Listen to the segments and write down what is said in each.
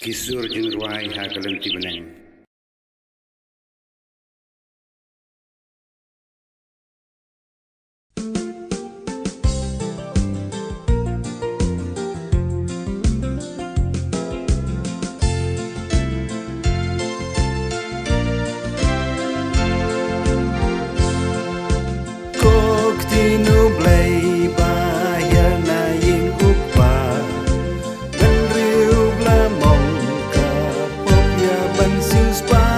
Kisur jeung ruai hageleng ti beneng. Kok tinu blay bayar na ying upa dan riu blamong ka popya bansus pa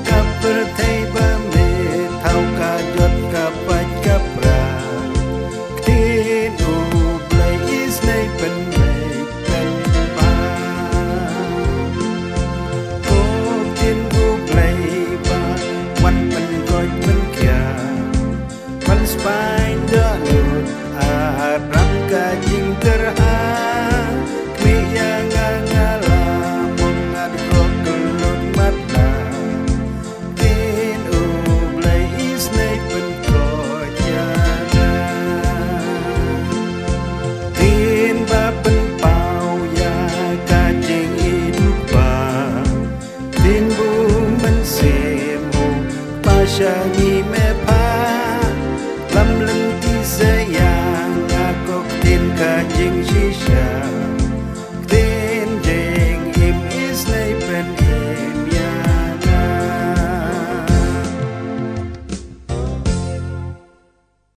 ka pertai ba me thau ka jot ka pat ka pra tinu blay is nay pen may pen pa kok tinu blay ba wan pen koi pen kya Pan spine dalut arang kajing terha kmi yang ngala mengad kok kelut mata kin ublay isnay pen kojana tin ba pen pau ya kajing hidupa tin bu mensemu pasya